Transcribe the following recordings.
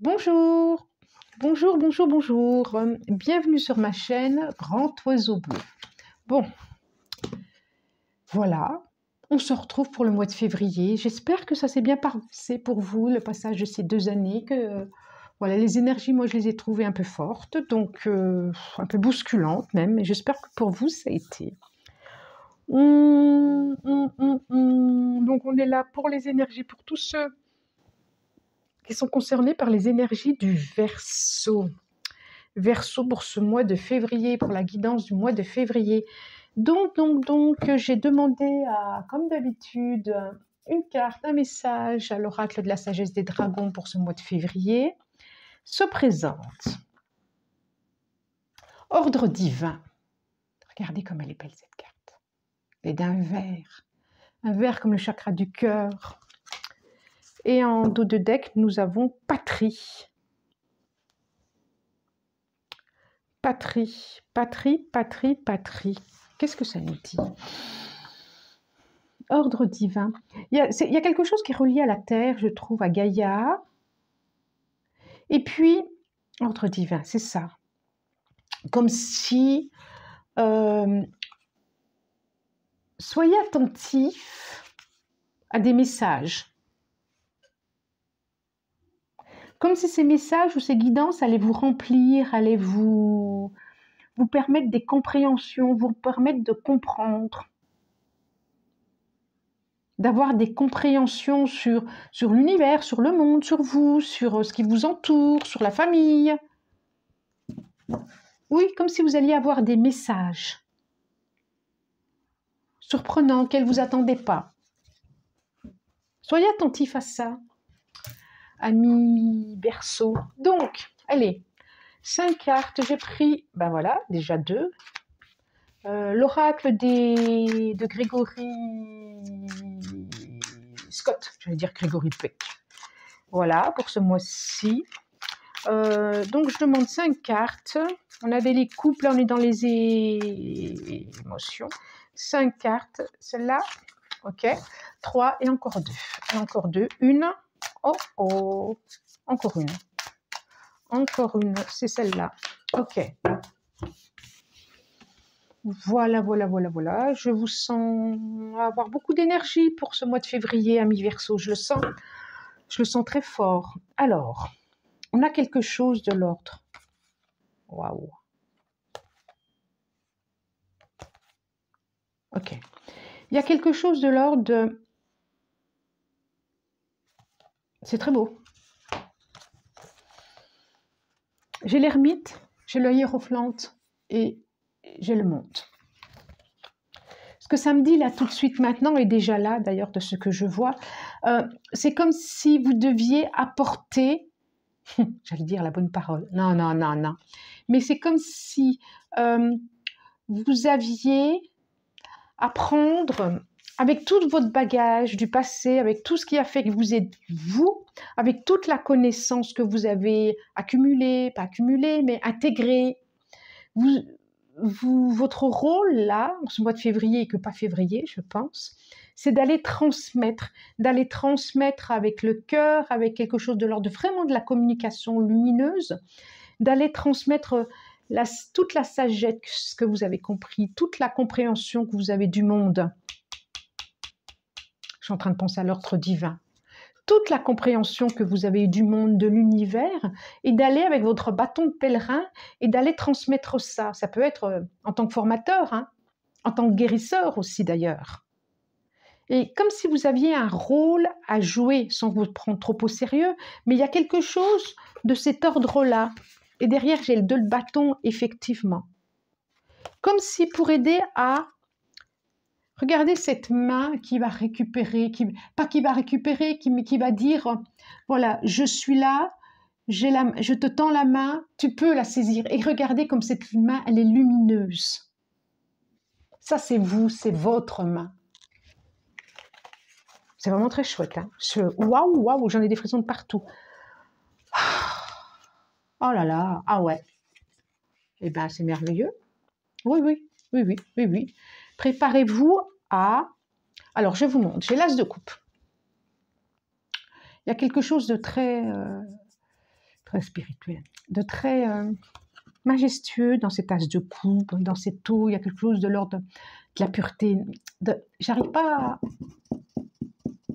Bonjour, bonjour. Bienvenue sur ma chaîne Grand Oiseau Bleu. Bon, voilà, on se retrouve pour le mois de février. J'espère que ça s'est bien passé pour vous, le passage de ces 2 années. Voilà, les énergies, moi, je les ai trouvées un peu fortes, donc un peu bousculantes même. Mais j'espère que pour vous, ça a été. Donc, on est là pour les énergies, pour tous ceux qui sont concernés par les énergies du Verseau. Verseau pour ce mois de février, pour la guidance du mois de février. Donc, j'ai demandé comme d'habitude, une carte, un message à l'oracle de la sagesse des dragons pour ce mois de février. Se présente. Ordre divin. Regardez comme elle est belle cette carte. Elle est d'un vert. Un vert comme le chakra du cœur. Et en dos de deck, nous avons patrie. Patrie. Qu'est-ce que ça nous dit? Ordre divin. Il y a quelque chose qui est relié à la Terre, je trouve, à Gaïa. Et puis, ordre divin, c'est ça. Comme si... soyez attentifs à des messages. Comme si ces messages ou ces guidances allaient vous remplir, allaient vous permettre des compréhensions, vous permettre de comprendre, d'avoir des compréhensions sur l'univers, sur le monde, sur vous, sur ce qui vous entoure, sur la famille. Oui, comme si vous alliez avoir des messages surprenants qu'elle ne vous attendait pas. Soyez attentifs à ça, amis Verseau. Donc, allez, 5 cartes, j'ai pris, ben voilà, déjà 2. L'oracle de Grégory Scott, j'allais dire Grégory Peck. Voilà, pour ce mois-ci. Donc, je demande 5 cartes. On avait les couples, là, on est dans les émotions. 5 cartes, celle-là, ok. 3 et encore 2. Et encore 2. Une. Oh. Encore une. Encore une, c'est celle-là. Ok. Voilà. Je vous sens avoir beaucoup d'énergie pour ce mois de février, amis Verseau. Je le sens très fort. Alors, on a quelque chose de l'ordre. Waouh. Ok. Il y a quelque chose de l'ordre de... C'est très beau. J'ai l'ermite, j'ai le hiérophante et j'ai le monte. Ce que ça me dit là tout de suite maintenant, et déjà là d'ailleurs de ce que je vois, c'est comme si vous deviez apporter, j'allais dire la bonne parole, non, mais c'est comme si vous aviez à prendre avec tout votre bagage du passé, avec tout ce qui a fait que vous êtes vous, avec toute la connaissance que vous avez accumulée, pas accumulée, mais intégrée, votre rôle là, en ce mois de février, et que pas février, je pense, c'est d'aller transmettre avec le cœur, avec quelque chose de l'ordre vraiment de la communication lumineuse, d'aller transmettre toute la sagesse que vous avez compris, toute la compréhension que vous avez du monde. Je suis en train de penser à l'ordre divin. Toute la compréhension que vous avez du monde, de l'univers, et d'aller avec votre bâton de pèlerin et d'aller transmettre ça. Ça peut être en tant que formateur, hein, en tant que guérisseur aussi d'ailleurs. Et comme si vous aviez un rôle à jouer, sans vous prendre trop au sérieux, mais il y a quelque chose de cet ordre-là. Et derrière, j'ai le 2 de bâton, effectivement. Comme si pour aider à... Regardez cette main qui va récupérer, qui va dire, voilà, je suis là, je te tends la main, tu peux la saisir. Et regardez comme cette main, elle est lumineuse. Ça, c'est vous, c'est votre main. C'est vraiment très chouette. Hein. Waouh, j'en ai des frissons de partout. Oh là là, ah ouais. Eh bien, c'est merveilleux. Oui. Préparez-vous à... Alors, je vous montre, j'ai l'as de coupe. Il y a quelque chose de très... très spirituel, de très majestueux dans cette tasse de coupe, dans cette eau. Il y a quelque chose de l'ordre de la pureté. J'arrive pas à...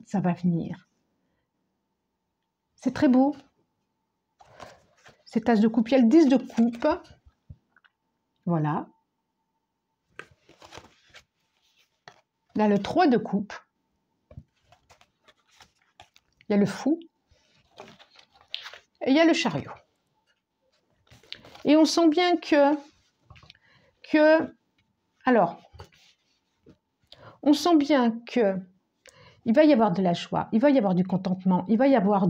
Ça va venir. C'est très beau. Cette tasse de coupe, il y a le 10 de coupe. Voilà. Là, le 3 de coupe. Il y a le fou. Et il y a le chariot. Et on sent bien alors, on sent bien que il va y avoir de la joie, il va y avoir du contentement, il va y avoir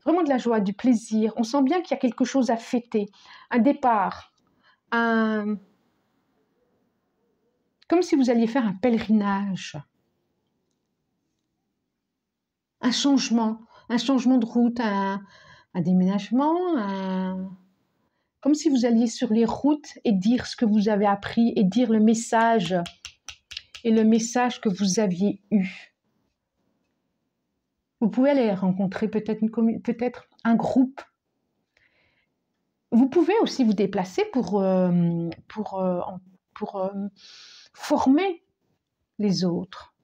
vraiment de la joie, du plaisir. On sent bien qu'il y a quelque chose à fêter, un départ, comme si vous alliez faire un pèlerinage, un changement de route, un déménagement, comme si vous alliez sur les routes et dire ce que vous avez appris et dire le message que vous aviez eu. Vous pouvez aller rencontrer peut-être un groupe. Vous pouvez aussi vous déplacer pour former les autres.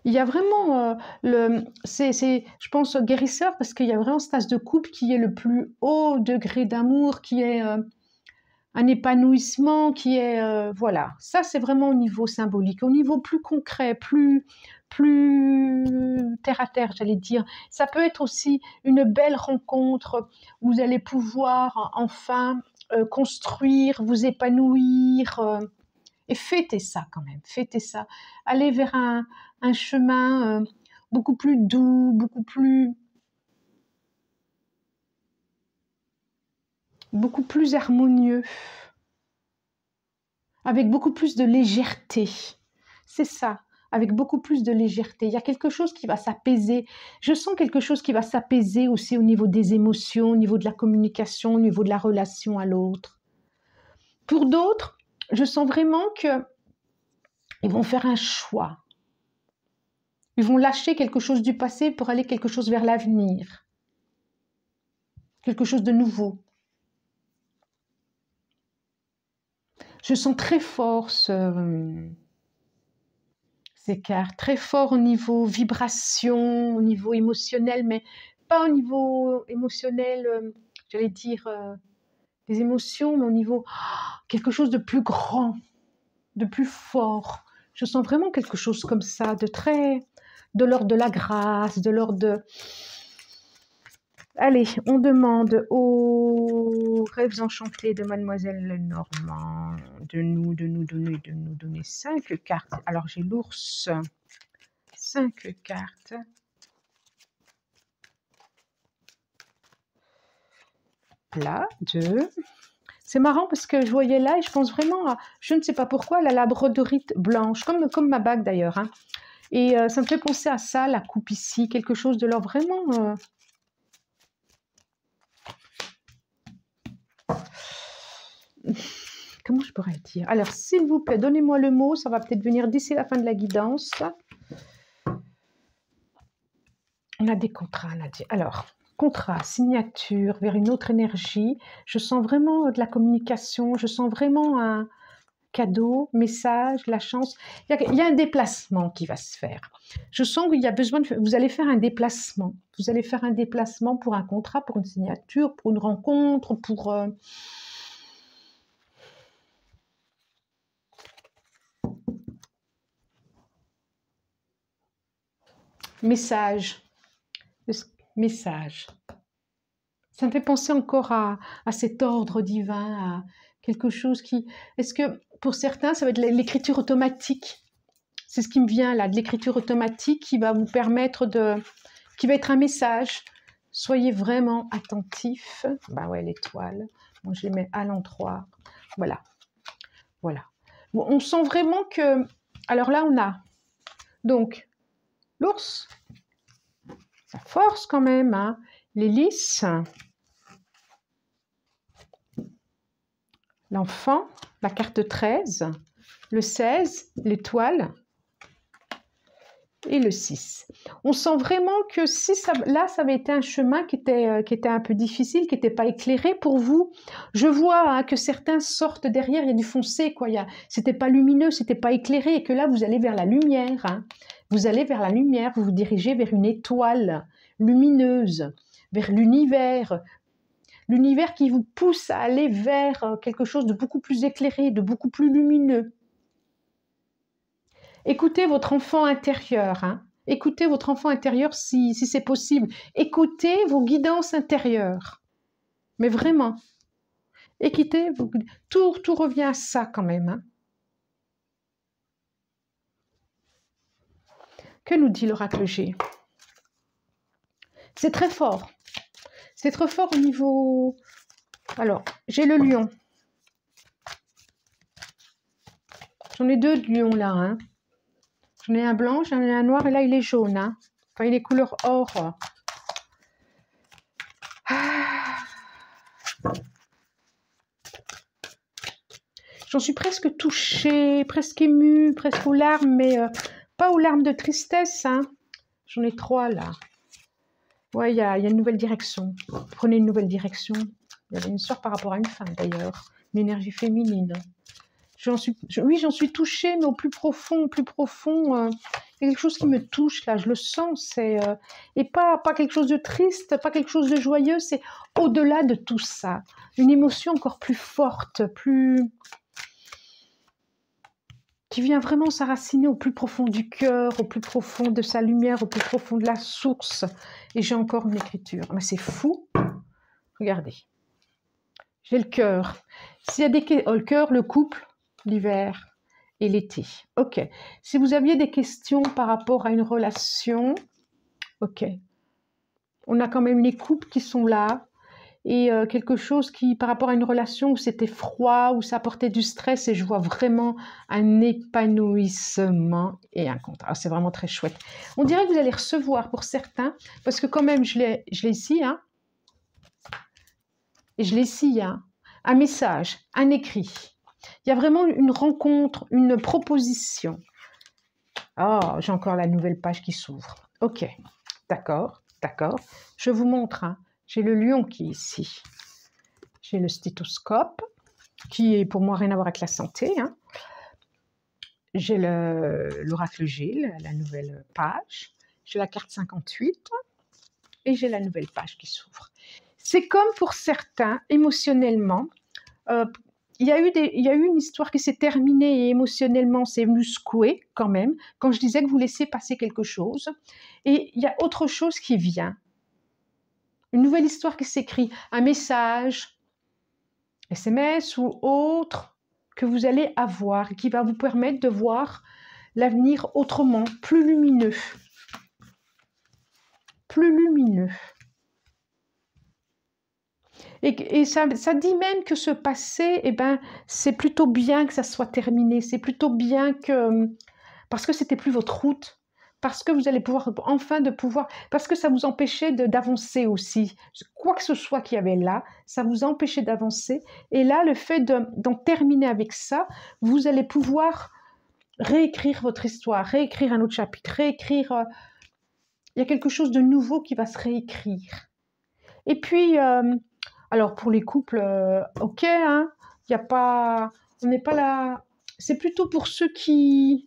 Il y a vraiment je pense, guérisseur, parce qu'il y a vraiment cette tasse de coupe qui est le plus haut degré d'amour, qui est un épanouissement, qui est... voilà, ça c'est vraiment au niveau symbolique, au niveau plus concret, plus terre à terre, j'allais dire. Ça peut être aussi une belle rencontre où vous allez pouvoir enfin construire, vous épanouir... Et fêtez ça quand même, fêtez ça. Allez vers un chemin beaucoup plus doux, beaucoup plus harmonieux, avec beaucoup plus de légèreté. C'est ça, avec beaucoup plus de légèreté. Il y a quelque chose qui va s'apaiser. Je sens quelque chose qui va s'apaiser aussi au niveau des émotions, au niveau de la communication, au niveau de la relation à l'autre. Pour d'autres, je sens vraiment qu'ils vont faire un choix. Ils vont lâcher quelque chose du passé pour aller quelque chose vers l'avenir. Quelque chose de nouveau. Je sens très fort ces cartes, très fort au niveau vibration, au niveau émotionnel, mais pas au niveau émotionnel, j'allais dire des émotions, mais au niveau quelque chose de plus grand, de plus fort. Je sens vraiment quelque chose comme ça, de l'ordre de la grâce, de l'ordre de... Allez, on demande aux rêves enchantés de Mademoiselle Lenormand de nous donner 5 cartes. Alors, j'ai l'ours, 5 cartes. Là, 2. C'est marrant parce que je voyais là et je pense vraiment à, je ne sais pas pourquoi, la labradorite blanche, comme ma bague d'ailleurs. Hein. Et ça me fait penser à ça, la coupe ici, quelque chose de l'ordre vraiment... Comment je pourrais dire? Alors, s'il vous plaît, donnez-moi le mot. Ça va peut-être venir d'ici la fin de la guidance. On a des contrats, on a dit. Alors, contrat, signature, vers une autre énergie. Je sens vraiment de la communication. Je sens vraiment un cadeau, message, la chance. Il y a un déplacement qui va se faire. Je sens qu'il y a besoin de... Vous allez faire un déplacement. Vous allez faire un déplacement pour un contrat, pour une signature, pour une rencontre, pour... Message. Message. Ça me fait penser encore à cet ordre divin, à quelque chose qui... Est-ce que pour certains, ça va être l'écriture automatique? C'est ce qui me vient là, de l'écriture automatique qui va vous permettre de... qui va être un message. Soyez vraiment attentifs. Ben ouais, l'étoile. Moi, je les mets à l'endroit. Voilà. Voilà. Bon, on sent vraiment que... Alors là, on a donc l'ours. Ça force quand même, hein. L'hélice, l'enfant, la carte 13, le 16, l'étoile, et le 6. On sent vraiment que si ça, là, ça avait été un chemin qui était un peu difficile, qui n'était pas éclairé pour vous. Je vois hein, que certains sortent derrière, il y a du foncé, quoi. C'était pas lumineux, c'était pas éclairé, et que là, vous allez vers la lumière. Hein. Vous allez vers la lumière, vous vous dirigez vers une étoile lumineuse, vers l'univers. L'univers qui vous pousse à aller vers quelque chose de beaucoup plus éclairé, de beaucoup plus lumineux. Écoutez votre enfant intérieur. Hein. Écoutez votre enfant intérieur si c'est possible. Écoutez vos guidances intérieures. Mais vraiment. Écoutez, tout revient à ça quand même. Hein. Que nous dit l'oracle G? C'est très fort. C'est très fort au niveau... Alors, j'ai le lion. J'en ai deux de lions là. Hein. J'en ai un blanc, j'en ai un noir et là il est jaune. Hein. Enfin, il est couleur or. Ah. J'en suis presque touchée, presque émue, presque aux larmes, mais pas aux larmes de tristesse. Hein. J'en ai trois là. Ouais, il y a une nouvelle direction. Prenez une nouvelle direction. Il y avait une histoire par rapport à une femme d'ailleurs, une énergie féminine. Oui, j'en suis touchée, mais au plus profond, il y a quelque chose qui me touche là, je le sens. Et pas quelque chose de triste, pas quelque chose de joyeux, c'est au-delà de tout ça. Une émotion encore plus forte, qui vient vraiment s'enraciner au plus profond du cœur, au plus profond de sa lumière, au plus profond de la source. Et j'ai encore une écriture. Mais c'est fou. Regardez. J'ai le cœur. S'il y a le cœur, le couple, l'hiver et l'été. Ok. Si vous aviez des questions par rapport à une relation, ok. On a quand même les couples qui sont là. Et quelque chose qui, par rapport à une relation où c'était froid, où ça apportait du stress, et je vois vraiment un épanouissement et un contraste. C'est vraiment très chouette. On dirait que vous allez recevoir pour certains, parce que quand même, je l'ai ici, hein, et je l'ai ici, hein, un message, un écrit. Il y a vraiment une rencontre, une proposition. Oh, j'ai encore la nouvelle page qui s'ouvre. Ok, d'accord, d'accord. Je vous montre, hein. J'ai le lion qui est ici. J'ai le stéthoscope, qui est pour moi rien à voir avec la santé. Hein. J'ai l'oracle G, la nouvelle page. J'ai la carte 58 et j'ai la nouvelle page qui s'ouvre. C'est comme pour certains, émotionnellement, il y a eu une histoire qui s'est terminée et émotionnellement, c'est venu secouer quand même, quand je disais que vous laissez passer quelque chose. Et il y a autre chose qui vient. Une nouvelle histoire qui s'écrit, un message, SMS ou autre que vous allez avoir et qui va vous permettre de voir l'avenir autrement, plus lumineux. Plus lumineux. Et ça dit même que ce passé, eh ben, c'est plutôt bien que ça soit terminé. C'est plutôt bien que... Parce que c'était plus votre route. Parce que vous allez pouvoir, parce que ça vous empêchait d'avancer aussi. Quoi que ce soit qu'il y avait là, ça vous empêchait d'avancer. Et là, le fait d'en terminer avec ça, vous allez pouvoir réécrire votre histoire, réécrire un autre chapitre, réécrire... il y a quelque chose de nouveau qui va se réécrire. Et puis, alors pour les couples, ok, hein, il y a pas... On n'est pas là... C'est plutôt pour ceux qui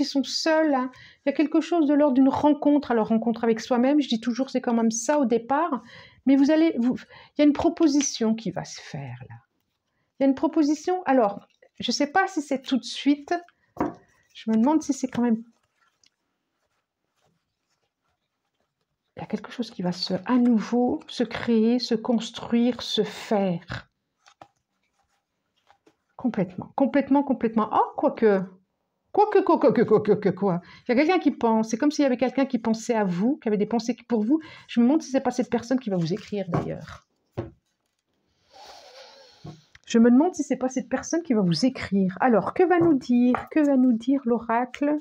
sont seuls, hein. Il y a quelque chose de l'ordre d'une rencontre. Alors, rencontre avec soi-même, je dis toujours c'est quand même ça au départ, mais il y a une proposition qui va se faire là. Il y a une proposition, alors, je ne sais pas si c'est tout de suite, je me demande si c'est quand même... Il y a quelque chose qui va à nouveau se créer, se construire, se faire. Complètement. Oh, quoique... Quoi. Il y a quelqu'un qui pense. C'est comme s'il y avait quelqu'un qui pensait à vous, qui avait des pensées pour vous. Je me demande si ce n'est pas cette personne qui va vous écrire d'ailleurs. Je me demande si ce n'est pas cette personne qui va vous écrire. Alors, que va nous dire l'oracle?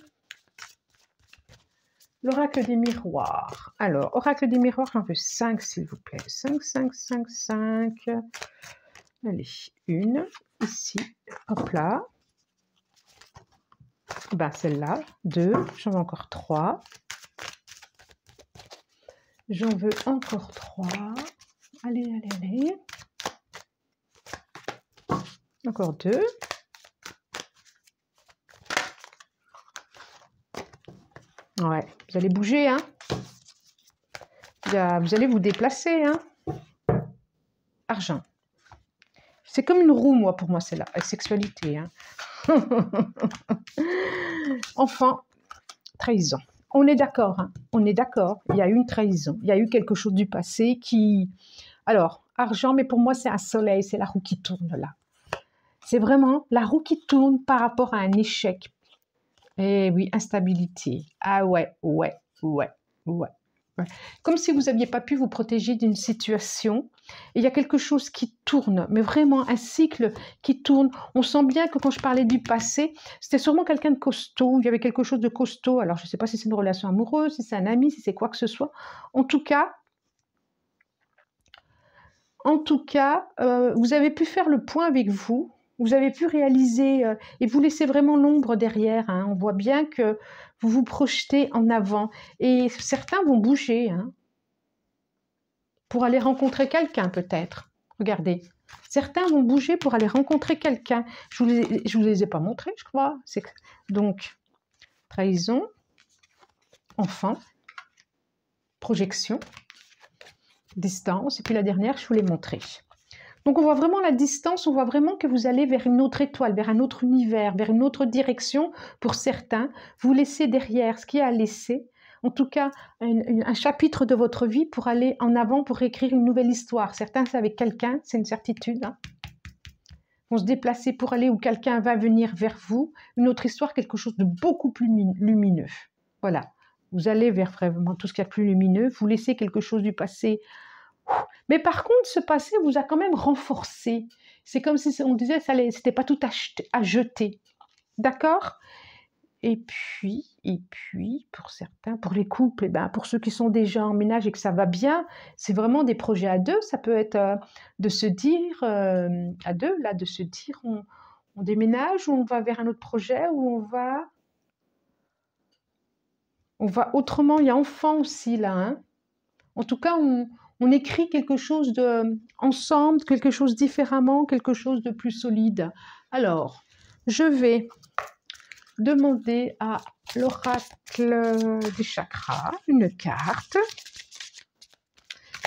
L'oracle des miroirs. Alors, oracle des miroirs, j'en veux 5 s'il vous plaît. 5. Allez, une, ici, hop là. Ben, celle-là, 2, j'en veux encore 3. J'en veux encore 3. Allez, allez, allez. Encore 2. Ouais, vous allez bouger, hein. Vous allez vous déplacer, hein. Argent. C'est comme une roue, moi, pour moi, c'est la sexualité, hein. Enfin, trahison. On est d'accord, hein. On est d'accord. Il y a eu une trahison. Il y a eu quelque chose du passé qui... Alors, argent, mais pour moi, c'est un soleil. C'est la roue qui tourne, là. C'est vraiment la roue qui tourne par rapport à un échec. Eh oui, instabilité. Ah ouais, ouais, ouais, ouais. Ouais. Comme si vous n'aviez pas pu vous protéger d'une situation. Et il y a quelque chose qui tourne, mais vraiment un cycle qui tourne. On sent bien que quand je parlais du passé, c'était sûrement quelqu'un de costaud, il y avait quelque chose de costaud. Alors, je ne sais pas si c'est une relation amoureuse, si c'est un ami, si c'est quoi que ce soit. En tout cas, vous avez pu faire le point avec vous. Vous avez pu réaliser, et vous laissez vraiment l'ombre derrière, hein. On voit bien que vous vous projetez en avant. Et certains vont bouger, hein, pour aller rencontrer quelqu'un peut-être. Regardez, certains vont bouger pour aller rencontrer quelqu'un. Je vous les ai pas montrés, je crois. Donc, trahison, enfant, projection, distance, et puis la dernière, je vous l'ai montrée. Donc, on voit vraiment la distance, on voit vraiment que vous allez vers une autre étoile, vers un autre univers, vers une autre direction. Pour certains, vous laissez derrière ce qui a laissé, en tout cas, un chapitre de votre vie pour aller en avant, pour écrire une nouvelle histoire. Certains, c'est avec quelqu'un, c'est une certitude, hein. Vont se déplacer pour aller où quelqu'un va venir vers vous. Une autre histoire, quelque chose de beaucoup plus lumineux. Voilà. Vous allez vers vraiment tout ce qui est plus lumineux. Vous laissez quelque chose du passé. Mais par contre, ce passé vous a quand même renforcé. C'est comme si on disait que c'était pas tout à jeter. D'accord ? Et puis, pour certains, pour les couples, pour ceux qui sont déjà en ménage et que ça va bien, c'est vraiment des projets à deux. Ça peut être de se dire, à deux, là, de se dire, on déménage ou on va vers un autre projet ou on va autrement. Il y a enfant aussi, là, hein. En tout cas, on écrit quelque chose ensemble, quelque chose différemment, quelque chose de plus solide. Alors, je vais demander à l'oracle des chakras une carte.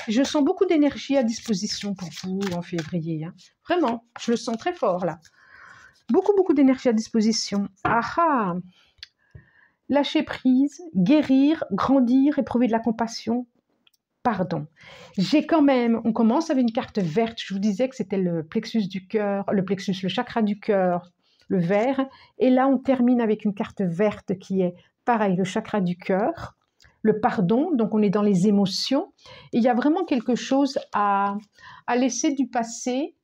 Je sens beaucoup d'énergie à disposition pour vous en février, hein. Vraiment, je le sens très fort là. Beaucoup d'énergie à disposition. Ah ah! Lâcher prise, guérir, grandir, éprouver de la compassion. Pardon. On commence avec une carte verte. Je vous disais que c'était le plexus du cœur, le chakra du cœur, le vert. Et là, on termine avec une carte verte qui est, pareil, le chakra du cœur, le pardon. Donc, on est dans les émotions. Et il y a vraiment quelque chose à laisser du passé.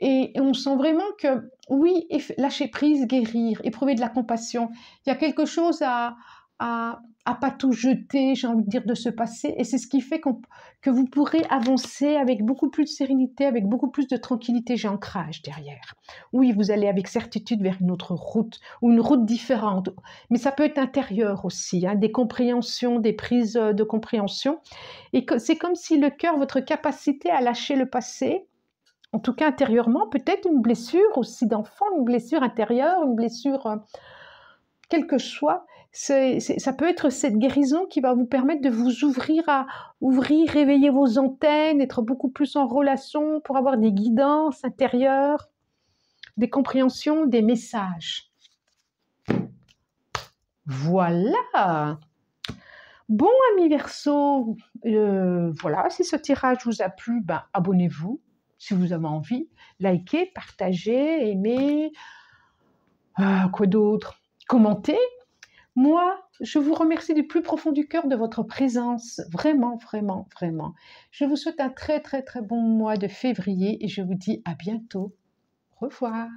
Et on sent vraiment que, oui, lâcher prise, guérir, éprouver de la compassion. Il y a quelque chose à pas tout jeter, j'ai envie de dire, de ce passé. Et c'est ce qui fait que vous pourrez avancer avec beaucoup plus de sérénité, avec beaucoup plus de tranquillité. J'ai ancrage derrière. Oui, vous allez avec certitude vers une autre route ou une route différente. Mais ça peut être intérieur aussi, hein, des compréhensions, des prises de compréhension. Et c'est comme si le cœur, votre capacité à lâcher le passé, en tout cas intérieurement, peut-être une blessure aussi d'enfant, une blessure intérieure, une blessure, quelle que soit, ça peut être cette guérison qui va vous permettre de vous ouvrir, réveiller vos antennes, être beaucoup plus en relation pour avoir des guidances intérieures, des compréhensions, des messages. Voilà. Bon, amis Verseau, voilà, si ce tirage vous a plu, abonnez-vous si vous avez envie, likez, partagez, aimez, quoi d'autre, commentez. Moi, je vous remercie du plus profond du cœur de votre présence, vraiment, vraiment, vraiment. Je vous souhaite un très, très, très bon mois de février et je vous dis à bientôt. Au revoir.